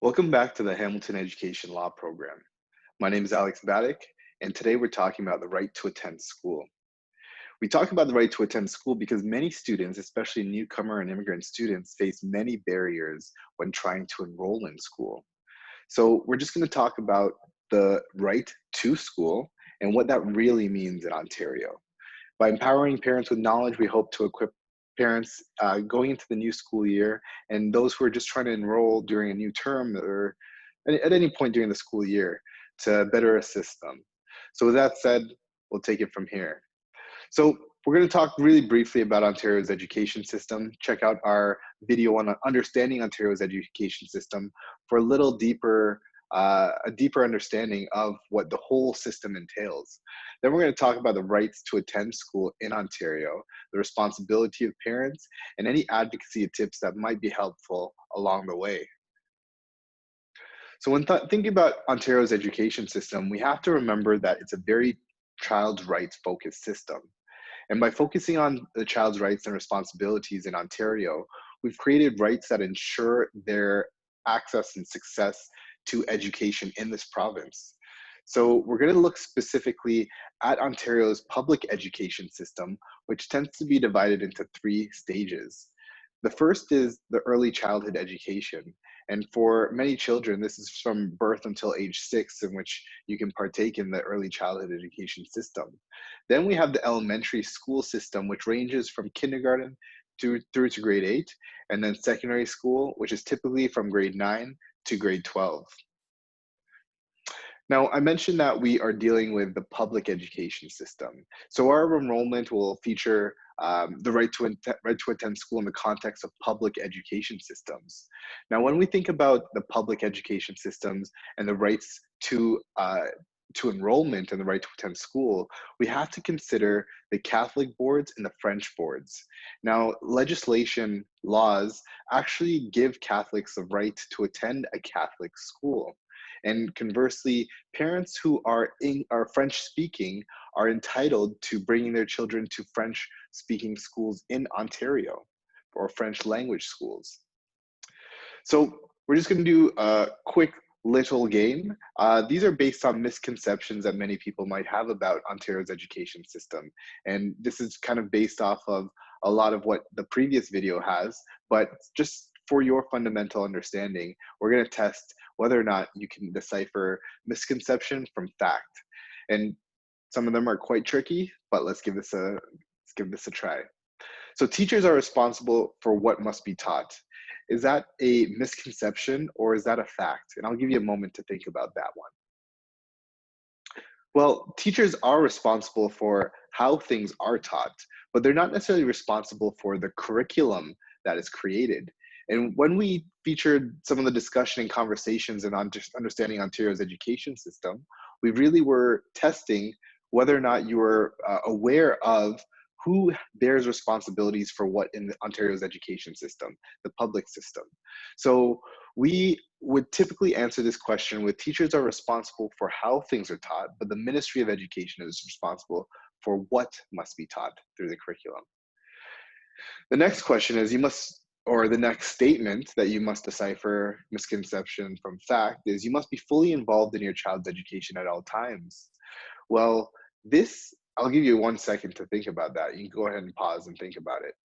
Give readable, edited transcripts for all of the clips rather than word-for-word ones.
Welcome back to the Hamilton Education Law Program. My name is Alex Baddick, and today we're talking about the right to attend school. We talk about the right to attend school because many students, especially newcomer and immigrant students, face many barriers when trying to enroll in school. So we're just going to talk about the right to school and what that really means in Ontario. By empowering parents with knowledge, we hope to equip parents going into the new school year and those who are just trying to enroll during a new term or at any point during the school year to better assist them. So with that said, we'll take it from here. So we're going to talk really briefly about Ontario's education system. Check out our video on understanding Ontario's education system for a deeper understanding of what the whole system entails. Then we're going to talk about the rights to attend school in Ontario, the responsibility of parents, and any advocacy tips that might be helpful along the way. So when thinking about Ontario's education system, we have to remember that it's a very child's rights focused system. And by focusing on the child's rights and responsibilities in Ontario, we've created rights that ensure their access and success to education in this province. So we're going to look specifically at Ontario's public education system, which tends to be divided into three stages. The first is the early childhood education. And for many children, this is from birth until age 6, in which you can partake in the early childhood education system. Then we have the elementary school system, which ranges from kindergarten through to grade 8, and then secondary school, which is typically from grade 9 to grade 12. Now, I mentioned that we are dealing with the public education system. So our enrollment will feature the right to attend school in the context of public education systems. Now, when we think about the public education systems and the rights to enrollment and the right to attend school, we have to consider the Catholic boards and the French boards. Now, legislation, laws actually give Catholics the right to attend a Catholic school. And conversely, parents who are French speaking are entitled to bringing their children to French speaking schools in Ontario or French language schools. So we're just going to do a quick little game. These are based on misconceptions that many people might have about Ontario's education system. And this is kind of based off of a lot of what the previous video has, but just for your fundamental understanding, we're going to test whether or not you can decipher misconception from fact. And some of them are quite tricky, but let's give this a try. So teachers are responsible for what must be taught. Is that a misconception or is that a fact? And I'll give you a moment to think about that one. Well, teachers are responsible for how things are taught, but they're not necessarily responsible for the curriculum that is created. And when we featured some of the discussion and conversations and understanding Ontario's education system, we really were testing whether or not you were aware of who bears responsibilities for what in Ontario's education system, the public system. So we would typically answer this question with teachers are responsible for how things are taught, but the Ministry of Education is responsible for what must be taught through the curriculum. The next question is the next statement that you must decipher misconception from fact is you must be fully involved in your child's education at all times. Well, I'll give you 1 second to think about that. You can go ahead and pause and think about it.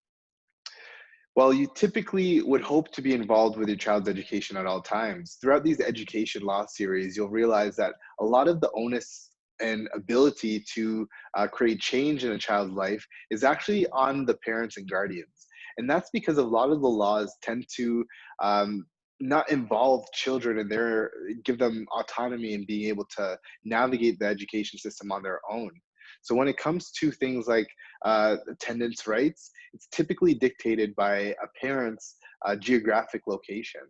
While you typically would hope to be involved with your child's education at all times, throughout these education law series, you'll realize that a lot of the onus and ability to create change in a child's life is actually on the parents and guardians. And that's because a lot of the laws tend to not involve children and give them autonomy in being able to navigate the education system on their own. So when it comes to things like attendance rights, it's typically dictated by a parent's geographic location.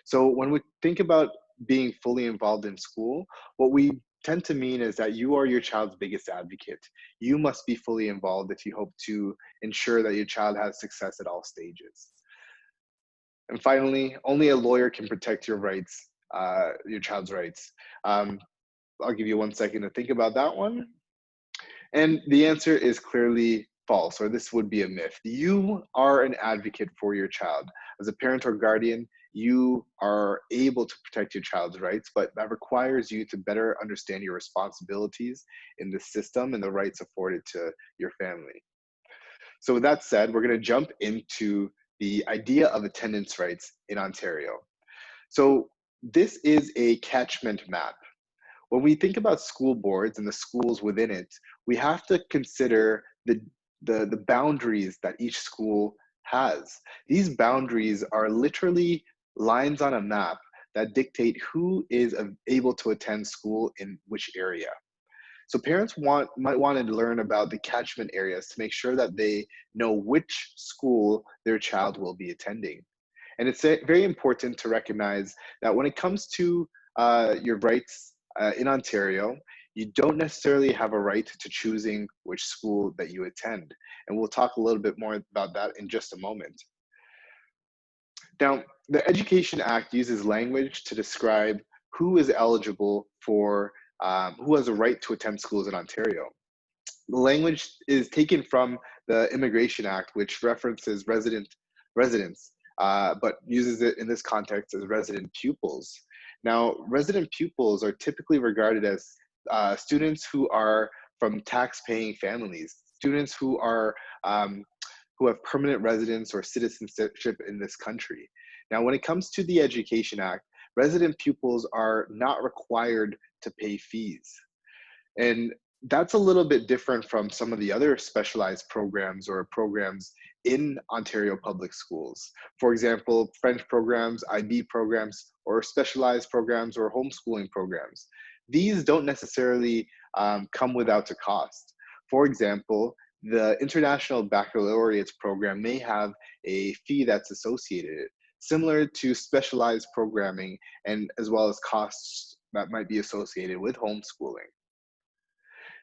So when we think about being fully involved in school, what we tend to mean is that you are your child's biggest advocate. You must be fully involved if you hope to ensure that your child has success at all stages. And finally, only a lawyer can protect your rights, your child's rights. I'll give you 1 second to think about that one. And the answer is clearly false, or this would be a myth. You are an advocate for your child. As a parent or guardian, you are able to protect your child's rights, but that requires you to better understand your responsibilities in the system and the rights afforded to your family. So with that said, we're going to jump into the idea of attendance rights in Ontario. So this is a catchment map. When we think about school boards and the schools within it, we have to consider the boundaries that each school has. These boundaries are literally lines on a map that dictate who is able to attend school in which area. So parents might want to learn about the catchment areas to make sure that they know which school their child will be attending. And it's very important to recognize that when it comes to your rights in Ontario, you don't necessarily have a right to choosing which school that you attend. And we'll talk a little bit more about that in just a moment. Now, the Education Act uses language to describe who is eligible for, who has a right to attend schools in Ontario. The language is taken from the Immigration Act, which references residents, but uses it in this context as resident pupils. Now, resident pupils are typically regarded as students who are from tax-paying families, students who have permanent residence or citizenship in this country. Now, when it comes to the Education Act, resident pupils are not required to pay fees. And that's a little bit different from some of the other specialized programs or programs in Ontario public schools. For example, French programs, IB programs, or specialized programs or homeschooling programs. These don't necessarily come without a cost. For example, the International Baccalaureate program may have a fee that's associated, similar to specialized programming and as well as costs that might be associated with homeschooling.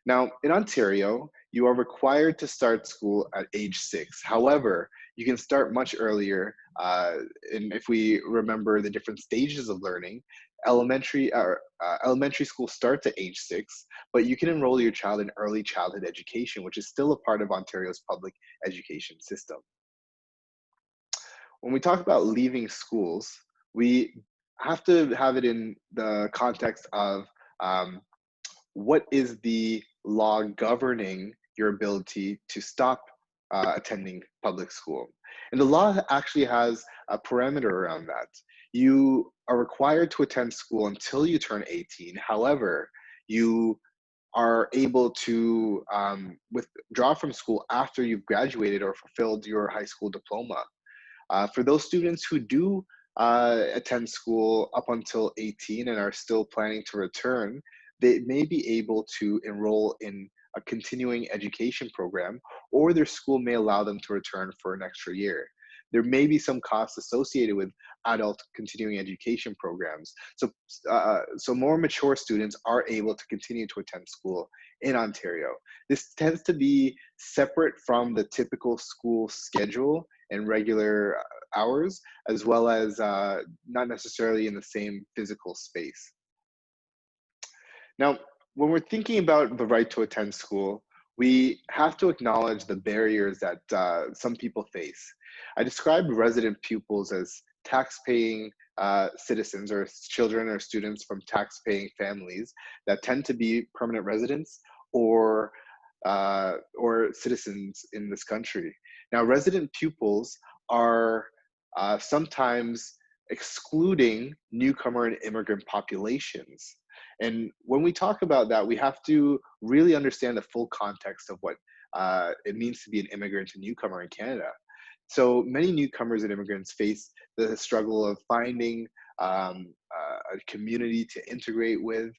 Now, in Ontario, you are required to start school at age 6. However, you can start much earlier. And if we remember the different stages of learning, elementary school starts at age 6, but you can enroll your child in early childhood education, which is still a part of Ontario's public education system. When we talk about leaving schools, we have to have it in the context of what is the law governing your ability to stop attending public school. And the law actually has a parameter around that. You are required to attend school until you turn 18. However, you are able to withdraw from school after you've graduated or fulfilled your high school diploma. For those students who do attend school up until 18 and are still planning to return, they may be able to enroll in a continuing education program, or their school may allow them to return for an extra year. There may be some costs associated with adult continuing education programs. So more mature students are able to continue to attend school in Ontario. This tends to be separate from the typical school schedule and regular hours, as well as not necessarily in the same physical space. Now, when we're thinking about the right to attend school, we have to acknowledge the barriers that some people face. I described resident pupils as tax-paying citizens or children or students from tax-paying families that tend to be permanent residents or citizens in this country. Now, resident pupils are sometimes excluding newcomer and immigrant populations. And when we talk about that, we have to really understand the full context of what it means to be an immigrant and newcomer in Canada. So many newcomers and immigrants face the struggle of finding a community to integrate with,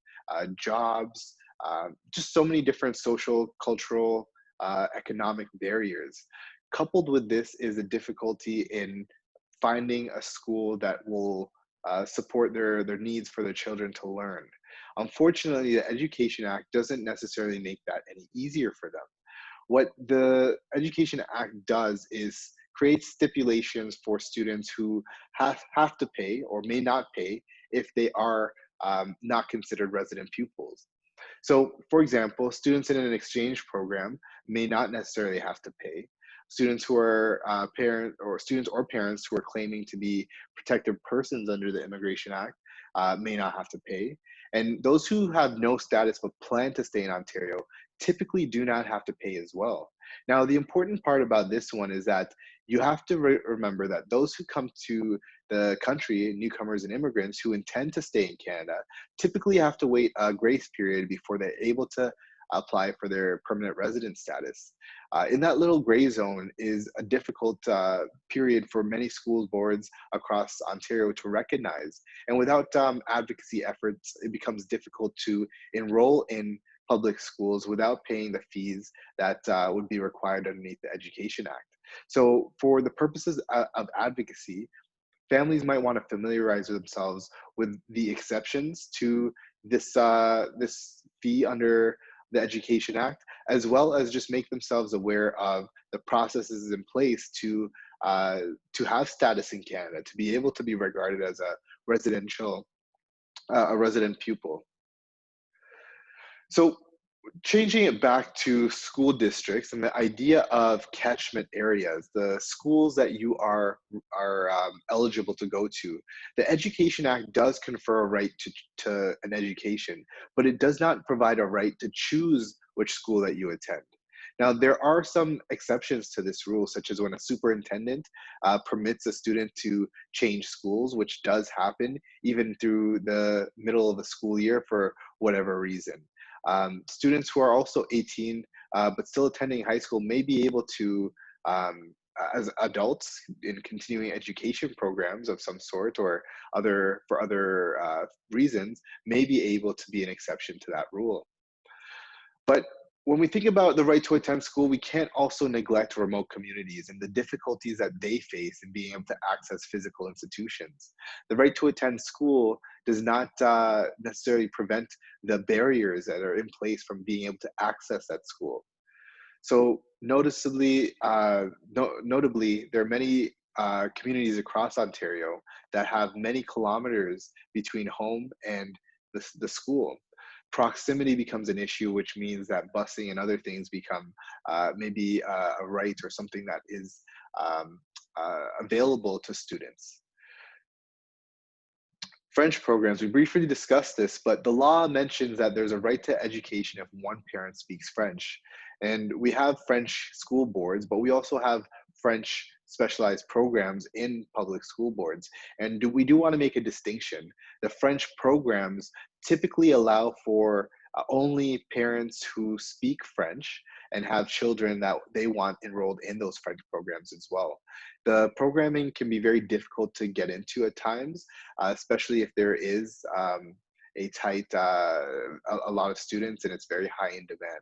jobs, just so many different social, cultural, economic barriers. Coupled with this is a difficulty in finding a school that will support their needs for their children to learn. Unfortunately, the Education Act doesn't necessarily make that any easier for them. What the Education Act does is create stipulations for students who have to pay or may not pay if they are not considered resident pupils. So, for example, students in an exchange program may not necessarily have to pay. Students who are students or parents who are claiming to be protected persons under the Immigration Act may not have to pay. And those who have no status but plan to stay in Ontario typically do not have to pay as well. Now, the important part about this one is that you have to remember that those who come to the country, newcomers and immigrants who intend to stay in Canada, typically have to wait a grace period before they're able to apply for their permanent resident status. In that little gray zone is a difficult period for many school boards across Ontario to recognize. And without advocacy efforts, it becomes difficult to enroll in public schools without paying the fees that would be required underneath the Education Act. So for the purposes of advocacy, families might want to familiarize themselves with the exceptions to this fee under the Education Act, as well as just make themselves aware of the processes in place to have status in Canada, to be able to be regarded as a resident pupil. So changing it back to school districts and the idea of catchment areas, the schools that you are eligible to go to. The Education Act does confer a right to an education, but it does not provide a right to choose which school that you attend. Now, there are some exceptions to this rule, such as when a superintendent permits a student to change schools, which does happen even through the middle of the school year for whatever reason. Students who are also 18 but still attending high school may be able to, as adults in continuing education programs of some sort or for other reasons, may be able to be an exception to that rule. But when we think about the right to attend school, we can't also neglect remote communities and the difficulties that they face in being able to access physical institutions. The right to attend school does not necessarily prevent the barriers that are in place from being able to access that school. So notably, there are many communities across Ontario that have many kilometers between home and the school. Proximity becomes an issue, which means that busing and other things become maybe a right or something that is available to students. French programs, we briefly discussed this, but the law mentions that there's a right to education if one parent speaks French. And we have French school boards, but we also have French specialized programs in public school boards. And we do want to make a distinction. The French programs typically allow for only parents who speak French and have children that they want enrolled in those French programs as well. The programming can be very difficult to get into at times, especially if there is a lot of students and it's very high in demand.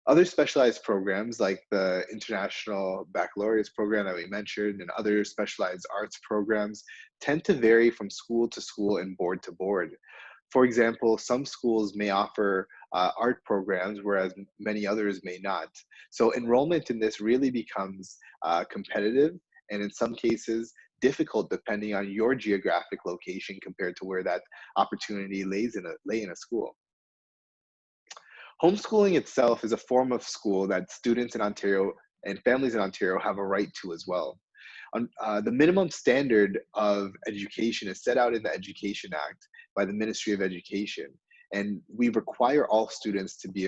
Other specialized programs like the International Baccalaureate program that we mentioned and other specialized arts programs tend to vary from school to school and board to board. For example, some schools may offer art programs, whereas many others may not. So enrollment in this really becomes competitive and in some cases difficult depending on your geographic location compared to where that opportunity lay in a school. Homeschooling itself is a form of school that students in Ontario and families in Ontario have a right to as well. The minimum standard of education is set out in the Education Act by the Ministry of Education, and we require all students to be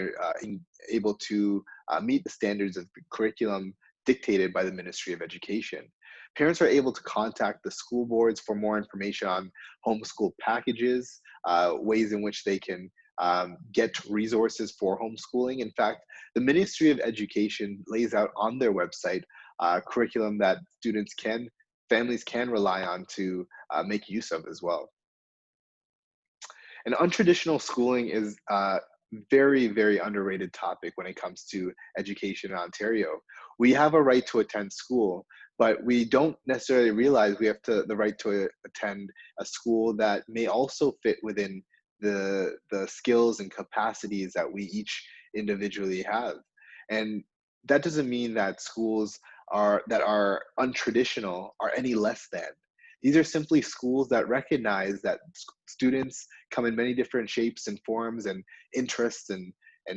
able to meet the standards of the curriculum dictated by the Ministry of Education. Parents are able to contact the school boards for more information on homeschool packages, ways in which they can get resources for homeschooling. In fact, the Ministry of Education lays out on their website curriculum that families can rely on to make use of as well. And untraditional schooling is a very, very underrated topic when it comes to education in Ontario. We have a right to attend school, but we don't necessarily realize we have the right to attend a school that may also fit within the skills and capacities that we each individually have. And that doesn't mean that schools that are untraditional are any less than. These are simply schools that recognize that students come in many different shapes and forms and interests and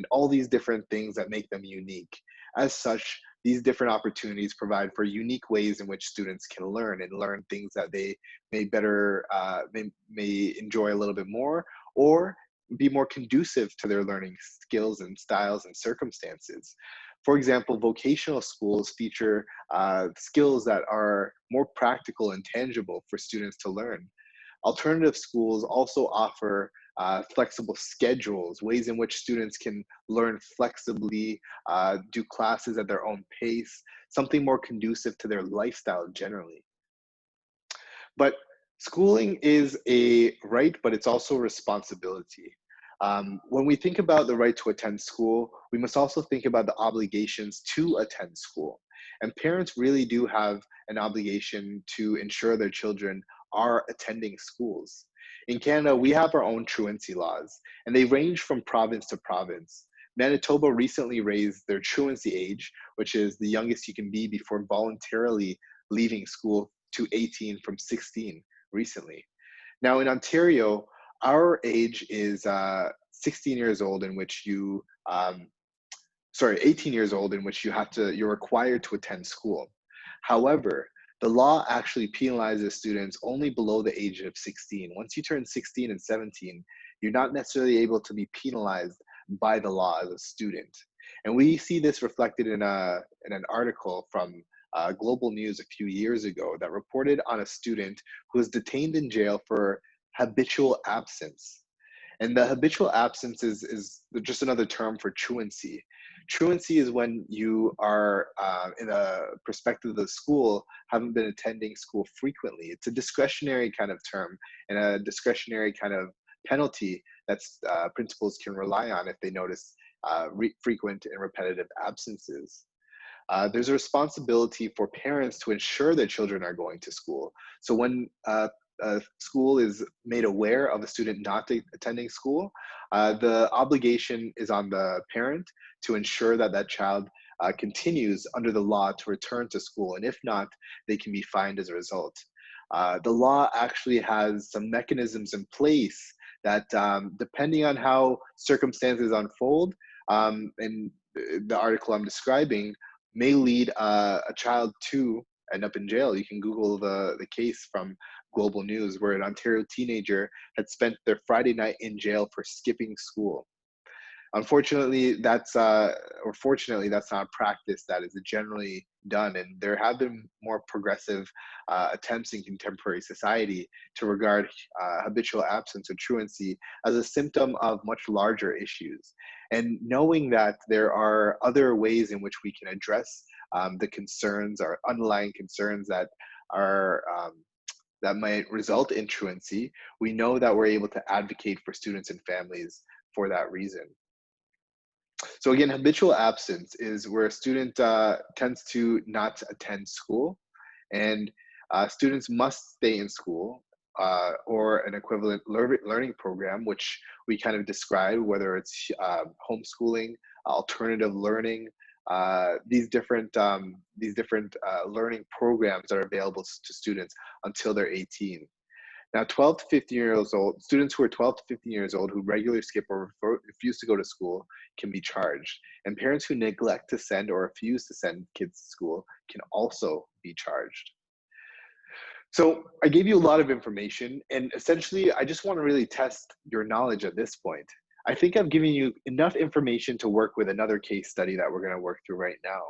all these different things that make them unique. As such, these different opportunities provide for unique ways in which students can learn and learn things that they may enjoy a little bit more, or be more conducive to their learning skills and styles and circumstances. For example, vocational schools feature skills that are more practical and tangible for students to learn. Alternative schools also offer flexible schedules, ways in which students can learn flexibly, do classes at their own pace, something more conducive to their lifestyle generally. But schooling is a right, but it's also a responsibility. When we think about the right to attend school, we must also think about the obligations to attend school. And parents really do have an obligation to ensure their children are attending schools. In Canada, we have our own truancy laws, and they range from province to province. Manitoba recently raised their truancy age, which is the youngest you can be before voluntarily leaving school, to 18 from 16 recently. Now in Ontario, our age is 16 years old in which you, 18 years old in which you're required to attend school. However, the law actually penalizes students only below the age of 16. Once you turn 16 and 17, you're not necessarily able to be penalized by the law as a student. And we see this reflected in an article from Global News a few years ago that reported on a student who was detained in jail for habitual absence. And the habitual absence is just another term for truancy. Truancy is when you are, in a perspective of the school, haven't been attending school frequently. It's a discretionary kind of term and a discretionary kind of penalty that principals can rely on if they notice frequent and repetitive absences. There's a responsibility for parents to ensure their children are going to school. So when a school is made aware of a student not attending school, the obligation is on the parent to ensure that that child continues under the law to return to school. And if not, they can be fined as a result. The law actually has some mechanisms in place that, depending on how circumstances unfold, and the article I'm describing, may lead a child to end up in jail. You can Google the case from Global News where an Ontario teenager had spent their Friday night in jail for skipping school. Unfortunately, or fortunately, that's not a practice that is generally done. And there have been more progressive attempts in contemporary society to regard habitual absence or truancy as a symptom of much larger issues. And knowing that there are other ways in which we can address the concerns or underlying concerns that are that might result in truancy, we know that we're able to advocate for students and families for that reason. So again, habitual absence is where a student tends to not attend school, and students must stay in school or an equivalent learning program, which we kind of describe, whether it's homeschooling, alternative learning, these different learning programs are available to students until they're 18. Now, 12 to 15 years old, students who are 12 to 15 years old who regularly skip or refuse to go to school can be charged. And parents who neglect to send or refuse to send kids to school can also be charged. So I gave you a lot of information, and essentially I just want to really test your knowledge at this point. I think I've given you enough information to work with another case study that we're going to work through right now.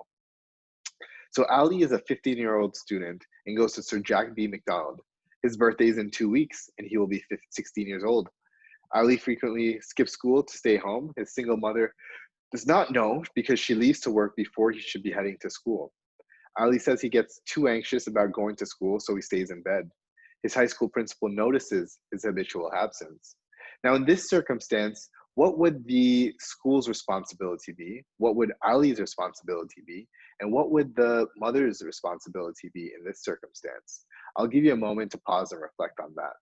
So Ali is a 15-year-old student and goes to Sir Jack B. Macdonald. His birthday is in 2 weeks, and he will be 16 years old. Ali frequently skips school to stay home. His single mother does not know because she leaves to work before he should be heading to school. Ali says he gets too anxious about going to school, so he stays in bed. His high school principal notices his habitual absence. Now, in this circumstance, what would the school's responsibility be? What would Ali's responsibility be? And what would the mother's responsibility be in this circumstance? I'll give you a moment to pause and reflect on that.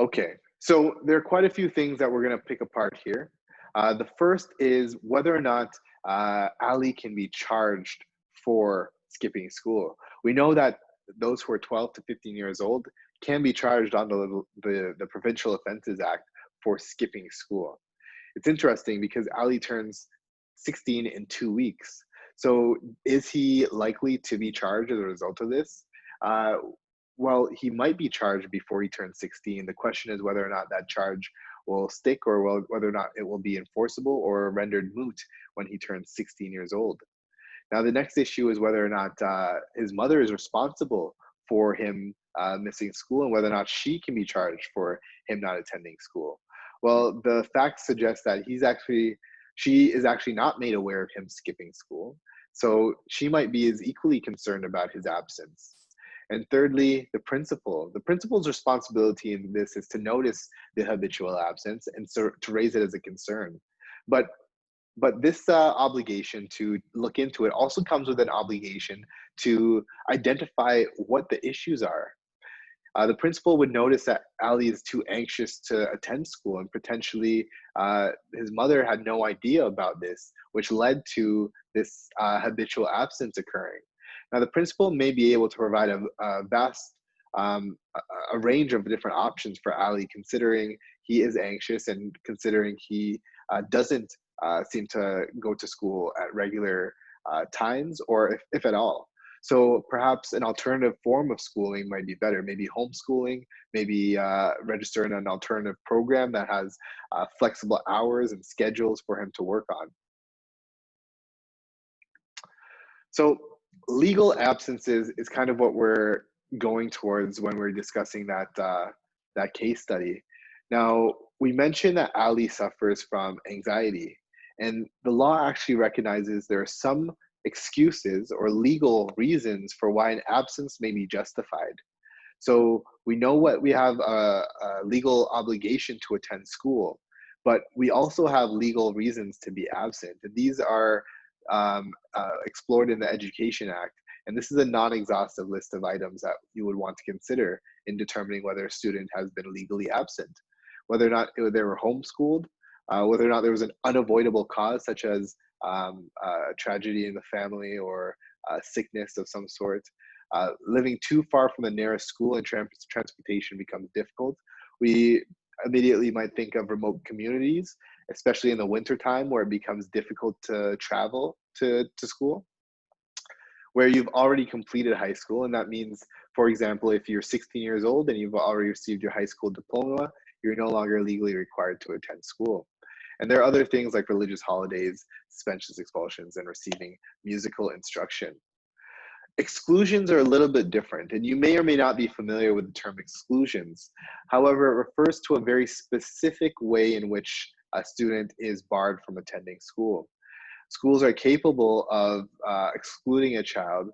Okay, so there are quite a few things that we're going to pick apart here. The first is whether or not Ali can be charged for skipping school. We know that those who are 12 to 15 years old can be charged under the Provincial Offences Act for skipping school. It's interesting because Ali turns 16 in 2 weeks. So is he likely to be charged as a result of this? Uh, well, he might be charged before he turns 16. The question is whether or not that charge will stick, or whether or not it will be enforceable or rendered moot when he turns 16 years old. Now, the next issue is whether or not his mother is responsible for him missing school, and whether or not she can be charged for him not attending school. Well, the facts suggest that she is actually not made aware of him skipping school. So she might be as equally concerned about his absence. And thirdly, the principal. The principal's responsibility in this is to notice the habitual absence and so to raise it as a concern. But this obligation to look into it also comes with an obligation to identify what the issues are. The principal would notice that Ali is too anxious to attend school, and potentially his mother had no idea about this, which led to this habitual absence occurring. Now, the principal may be able to provide a vast a range of different options for Ali, considering he is anxious and considering he doesn't seem to go to school at regular times, or if at all. So perhaps an alternative form of schooling might be better. Maybe homeschooling, maybe register in an alternative program that has flexible hours and schedules for him to work on. So legal absences is kind of what we're going towards when we're discussing that case study. Now, we mentioned that Ali suffers from anxiety, and the law actually recognizes there are some excuses or legal reasons for why an absence may be justified. So we know what we have a legal obligation to attend school, but we also have legal reasons to be absent. And these are explored in the Education Act. And this is a non-exhaustive list of items that you would want to consider in determining whether a student has been legally absent, whether or not they were homeschooled, whether or not there was an unavoidable cause, such as a tragedy in the family or sickness of some sort. Living too far from the nearest school and transportation becomes difficult. We immediately might think of remote communities, especially in the wintertime where it becomes difficult to travel to school. Where you've already completed high school, and that means, for example, if you're 16 years old and you've already received your high school diploma, you're no longer legally required to attend school. And there are other things like religious holidays, suspensions, expulsions, and receiving musical instruction. Exclusions are a little bit different, and you may or may not be familiar with the term exclusions. However, it refers to a very specific way in which a student is barred from attending school. Schools are capable of excluding a child,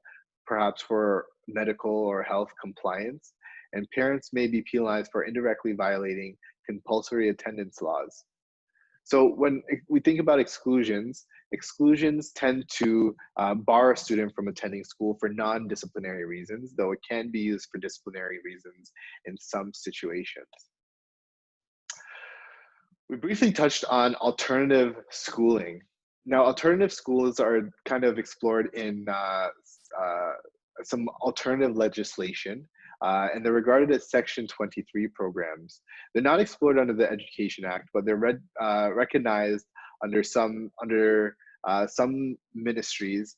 perhaps for medical or health compliance, and parents may be penalized for indirectly violating compulsory attendance laws. So when we think about exclusions, exclusions tend to bar a student from attending school for non-disciplinary reasons, though it can be used for disciplinary reasons in some situations. We briefly touched on alternative schooling. Now, alternative schools are kind of explored in some alternative legislation, and they're regarded as Section 23 programs. They're not explored under the Education Act, but they're recognized under some ministries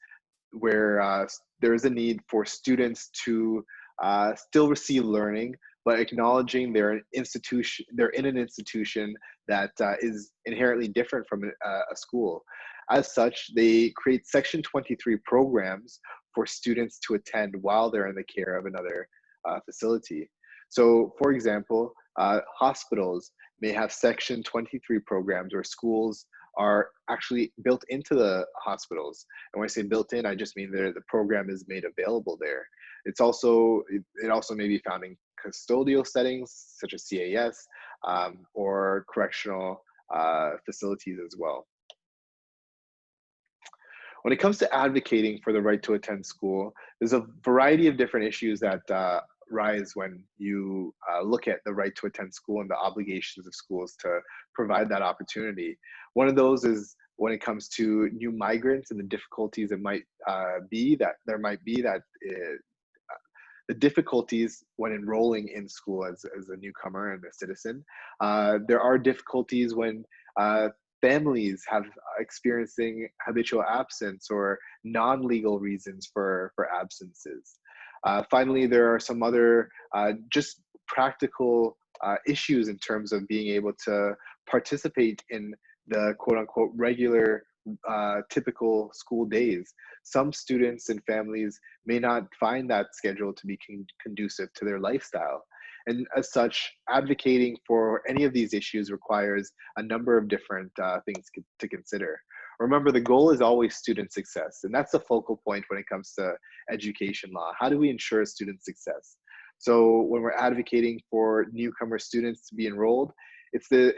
where there is a need for students to still receive learning, but acknowledging they're in an institution that is inherently different from a school. As such, they create Section 23 programs for students to attend while they're in the care of another facility. So, for example, hospitals may have Section 23 programs where schools are actually built into the hospitals. And when I say built in, I just mean the program is made available there. It also may be found in custodial settings such as CAS or correctional facilities as well. When it comes to advocating for the right to attend school, there's a variety of different issues that rise when you look at the right to attend school and the obligations of schools to provide that opportunity. One of those is when it comes to new migrants and the difficulties it might be that there might be that the difficulties when enrolling in school as a newcomer and a citizen. There are difficulties when families have experiencing habitual absence or non-legal reasons for absences. Finally, there are some other just practical issues in terms of being able to participate in the quote unquote regular typical school days. Some students and families may not find that schedule to be conducive to their lifestyle. And as such, advocating for any of these issues requires a number of different things to consider. Remember, the goal is always student success, and that's the focal point when it comes to education law. How do we ensure student success? So when we're advocating for newcomer students to be enrolled, it's the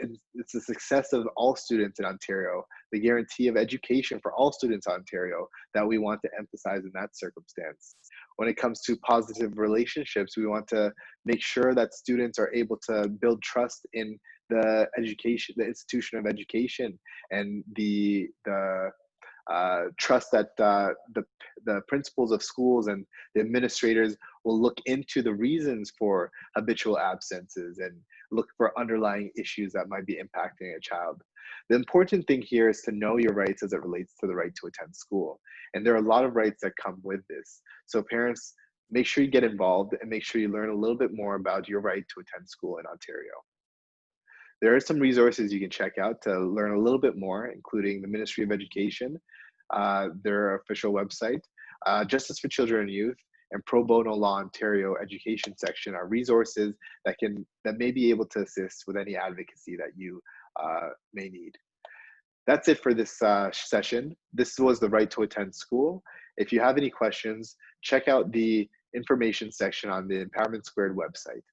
success of all students in Ontario, the guarantee of education for all students in Ontario that we want to emphasize in that circumstance. When it comes to positive relationships, we want to make sure that students are able to build trust in the institution of education, and the trust that the principals of schools and the administrators will look into the reasons for habitual absences and look for underlying issues that might be impacting a child. The important thing here is to know your rights as it relates to the right to attend school. And there are a lot of rights that come with this. So parents, make sure you get involved and make sure you learn a little bit more about your right to attend school in Ontario. There are some resources you can check out to learn a little bit more, including the Ministry of Education, their official website, Justice for Children and Youth, and Pro Bono Law Ontario Education section are resources that may be able to assist with any advocacy that you may need. That's it for this session. This was the right to attend school. If you have any questions, check out the information section on the Empowerment Squared website.